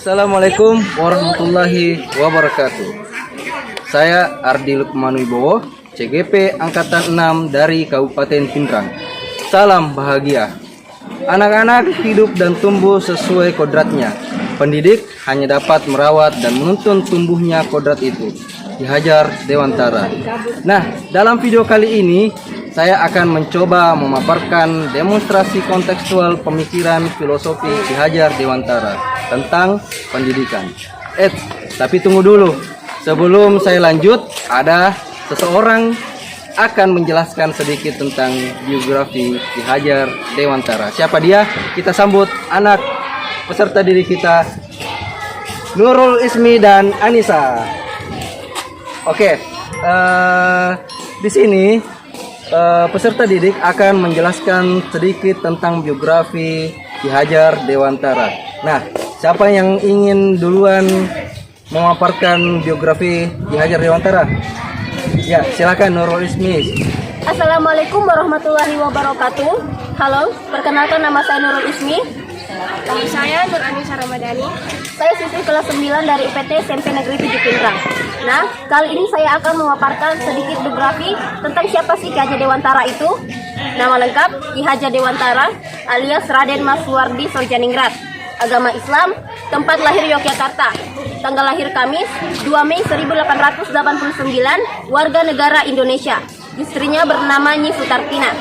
Assalamualaikum warahmatullahi wabarakatuh. Saya Ardi Lukman Wibowo, CGP Angkatan 6 dari Kabupaten Pindrang. Salam bahagia. Anak-anak hidup dan tumbuh sesuai kodratnya. Pendidik hanya dapat merawat dan menuntun tumbuhnya kodrat itu. Ki Hajar Dewantara. Nah, dalam video kali ini saya akan mencoba memaparkan demonstrasi kontekstual pemikiran filosofi Ki Hajar Dewantara tentang pendidikan. Tapi tunggu dulu. Sebelum saya lanjut, ada seseorang akan menjelaskan sedikit tentang biografi Ki Hajar Dewantara. Siapa dia? Kita sambut anak peserta didik kita, Nurul Ismi dan Anissa. Oke, di sini peserta didik akan menjelaskan sedikit tentang biografi Ki Hajar Dewantara. Nah, siapa yang ingin duluan memaparkan biografi Ki Hajar Dewantara? Ya, silakan Nurul Ismi. Assalamualaikum warahmatullahi wabarakatuh. Halo, perkenalkan nama saya Nurul Ismi. Nama saya Nur Anissa Ramadhani. Saya siswi kelas 9 dari UPT SMP Negeri 7 Pindrang. Nah, kali ini saya akan memaparkan sedikit biografi tentang siapa sih Ki Hajar Dewantara itu. Nama lengkap Ki Hajar Dewantara alias Raden Mas Suwardi Sorjaningrat. Agama Islam, tempat lahir Yogyakarta. Tanggal lahir Kamis 2 Mei 1889, warga negara Indonesia. Istrinya bernama Nyi Sutartina.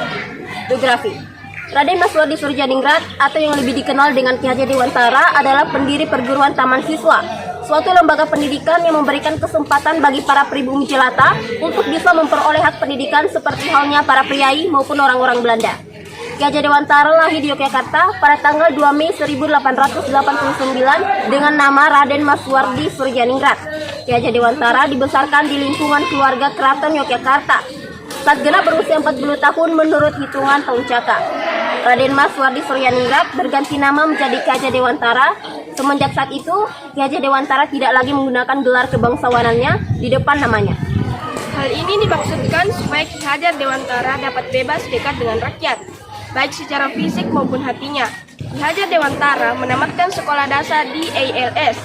Biografi Raden Mas Suwardi Sorjaningrat atau yang lebih dikenal dengan Ki Hajar Dewantara adalah pendiri perguruan Taman Siswa, suatu lembaga pendidikan yang memberikan kesempatan bagi para pribumi jelata untuk bisa memperoleh hak pendidikan seperti halnya para priai maupun orang-orang Belanda. Ki Hajar Dewantara lahir di Yogyakarta pada tanggal 2 Mei 1889 dengan nama Raden Mas Suwardi Sorjaningrat. Ki Hajar Dewantara dibesarkan di lingkungan keluarga keraton Yogyakarta. Saat genap berusia 40 tahun menurut hitungan tahun Caka. Raden Mas Suwardi Sorjaningrat berganti nama menjadi Ki Hajar Dewantara. Semenjak saat itu, Ki Hajar Dewantara tidak lagi menggunakan gelar kebangsawanannya di depan namanya. Hal ini dimaksudkan supaya Ki Hajar Dewantara dapat bebas dekat dengan rakyat, baik secara fisik maupun hatinya. Ki Hajar Dewantara menamatkan sekolah dasar di ALS,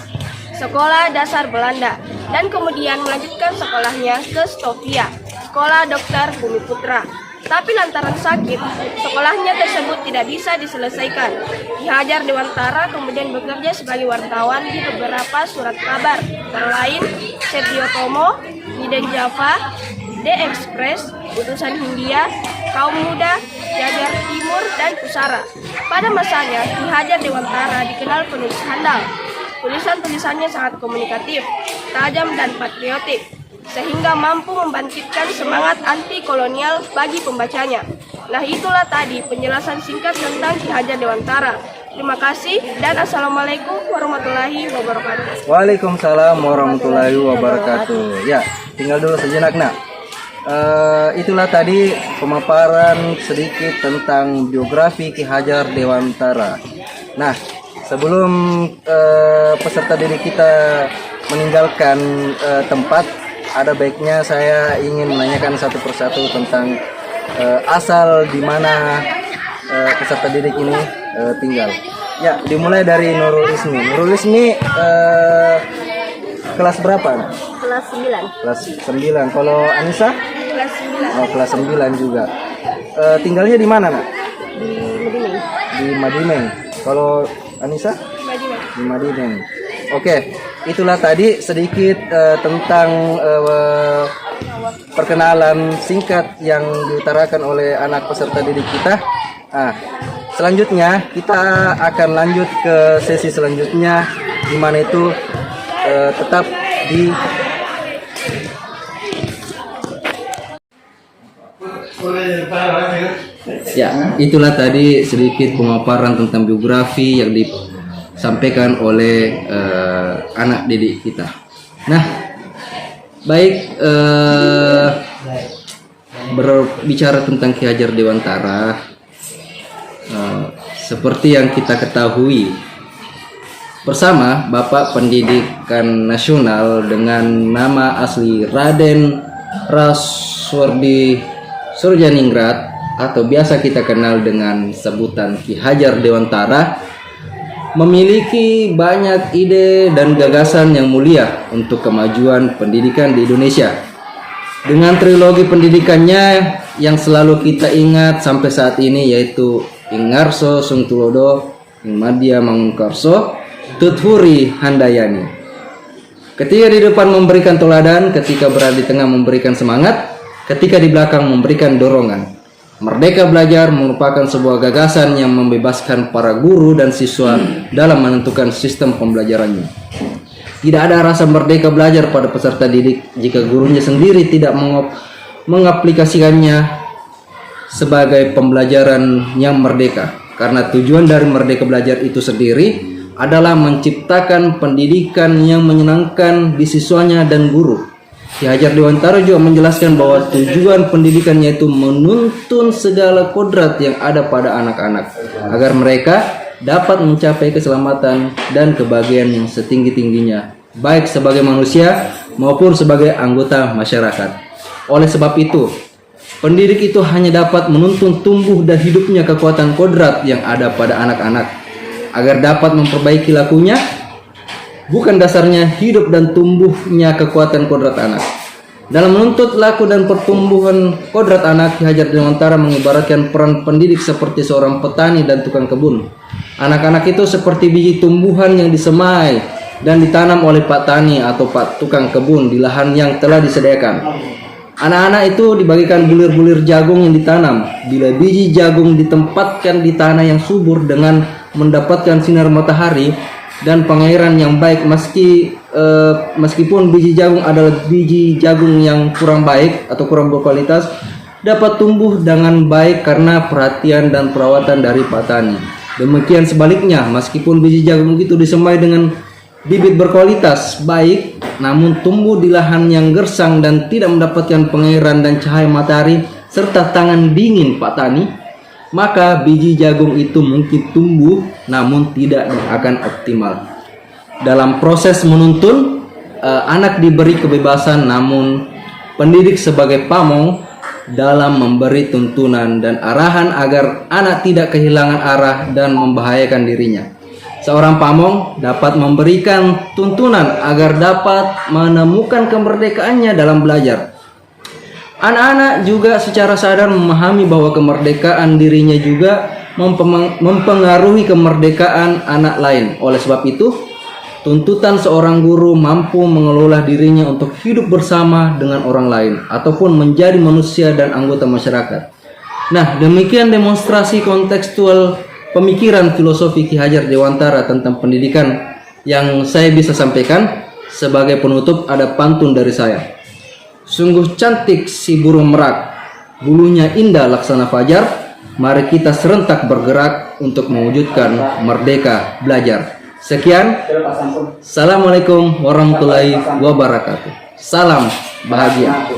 Sekolah Dasar Belanda, dan kemudian melanjutkan sekolahnya ke Stovia, Sekolah Dokter Bumi Putra. Tapi lantaran sakit, sekolahnya tersebut tidak bisa diselesaikan. Ki Hajar Dewantara kemudian bekerja sebagai wartawan di beberapa surat kabar, antara lain Setio Tomo, Niden Java, The Express, Utusan Hindia, Kaum Muda, Jajar Timur, dan Pusara. Pada masanya, Ki Hajar Dewantara dikenal penulis handal. Tulisan-tulisannya sangat komunikatif, tajam, dan patriotik, sehingga mampu membangkitkan semangat anti-kolonial bagi pembacanya. Nah, itulah tadi penjelasan singkat tentang Ki Hajar Dewantara. Terima kasih dan Assalamualaikum warahmatullahi wabarakatuh. Waalaikumsalam warahmatullahi wabarakatuh. Ya, tinggal dulu sejenak, nak. Itulah tadi pemaparan sedikit tentang biografi Ki Hajar Dewantara. Nah, sebelum peserta didik kita meninggalkan tempat, ada baiknya saya ingin menanyakan satu persatu tentang asal di mana peserta didik ini tinggal. Ya, dimulai dari Nurul Ismi. Nurul Ismi kelas berapa? Kelas 9. Kelas 9. Kalau Anissa? Kelas 9. Oh, kelas 9 juga. Tinggalnya di mana, nak? Di Medimeng. Di Madineng. Kalau Anissa? Di Madineng. Oke, itulah tadi sedikit tentang perkenalan singkat yang diutarakan oleh anak peserta didik kita. Nah, selanjutnya kita akan lanjut ke sesi selanjutnya, di mana itu tetap di ya, itulah tadi sedikit pemaparan tentang biografi yang disampaikan oleh anak didik kita. Nah, baik, berbicara tentang Ki Hajar Dewantara, seperti yang kita ketahui bersama, Bapak Pendidikan Nasional dengan nama asli Raden Suwardi Sorjaningrat atau biasa kita kenal dengan sebutan Ki Hajar Dewantara memiliki banyak ide dan gagasan yang mulia untuk kemajuan pendidikan di Indonesia. Dengan trilogi pendidikannya yang selalu kita ingat sampai saat ini, yaitu Ing Ngarso Sung Tulodo, Ing Madya Mangunkarso, Tuthuri Handayani. Ketika di depan memberikan teladan, ketika berada di tengah memberikan semangat, ketika di belakang memberikan dorongan. Merdeka Belajar merupakan sebuah gagasan yang membebaskan para guru dan siswa dalam menentukan sistem pembelajarannya. Tidak ada rasa merdeka belajar pada peserta didik jika gurunya sendiri tidak mengaplikasikannya sebagai pembelajaran yang merdeka. Karena tujuan dari Merdeka Belajar itu sendiri adalah menciptakan pendidikan yang menyenangkan di siswanya dan guru. Ki Hajar Dewantara juga menjelaskan bahwa tujuan pendidikannya itu menuntun segala kodrat yang ada pada anak-anak agar mereka dapat mencapai keselamatan dan kebahagiaan yang setinggi-tingginya, baik sebagai manusia maupun sebagai anggota masyarakat. Oleh sebab itu, pendidik itu hanya dapat menuntun tumbuh dan hidupnya kekuatan kodrat yang ada pada anak-anak agar dapat memperbaiki lakunya. Bukan dasarnya hidup dan tumbuhnya kekuatan kodrat anak. Dalam menuntut laku dan pertumbuhan kodrat anak, Ki Hajar Dewantara mengibaratkan peran pendidik seperti seorang petani dan tukang kebun. Anak-anak itu seperti biji tumbuhan yang disemai dan ditanam oleh pak tani atau pak tukang kebun di lahan yang telah disediakan. Anak-anak itu dibagikan bulir-bulir jagung yang ditanam. Bila biji jagung ditempatkan di tanah yang subur dengan mendapatkan sinar matahari dan pengairan yang baik, meskipun biji jagung adalah biji jagung yang kurang baik atau kurang berkualitas, dapat tumbuh dengan baik karena perhatian dan perawatan dari petani. Demikian sebaliknya, meskipun biji jagung itu disemai dengan bibit berkualitas baik, namun tumbuh di lahan yang gersang dan tidak mendapatkan pengairan dan cahaya matahari serta tangan dingin petani, maka biji jagung itu mungkin tumbuh namun tidak akan optimal. Dalam proses menuntun, anak diberi kebebasan, namun pendidik sebagai pamong dalam memberi tuntunan dan arahan agar anak tidak kehilangan arah dan membahayakan dirinya. Seorang pamong dapat memberikan tuntunan agar dapat menemukan kemerdekaannya dalam belajar. Anak-anak juga secara sadar memahami bahwa kemerdekaan dirinya juga mempengaruhi kemerdekaan anak lain. Oleh sebab itu, tuntutan seorang guru mampu mengelola dirinya untuk hidup bersama dengan orang lain ataupun menjadi manusia dan anggota masyarakat. Nah, demikian demonstrasi kontekstual pemikiran filosofi Ki Hajar Dewantara tentang pendidikan yang saya bisa sampaikan. Sebagai penutup ada pantun dari saya. Sungguh cantik si burung merak, bulunya indah laksana fajar. Mari kita serentak bergerak untuk mewujudkan merdeka belajar. Sekian, Assalamualaikum warahmatullahi wabarakatuh. Salam bahagia.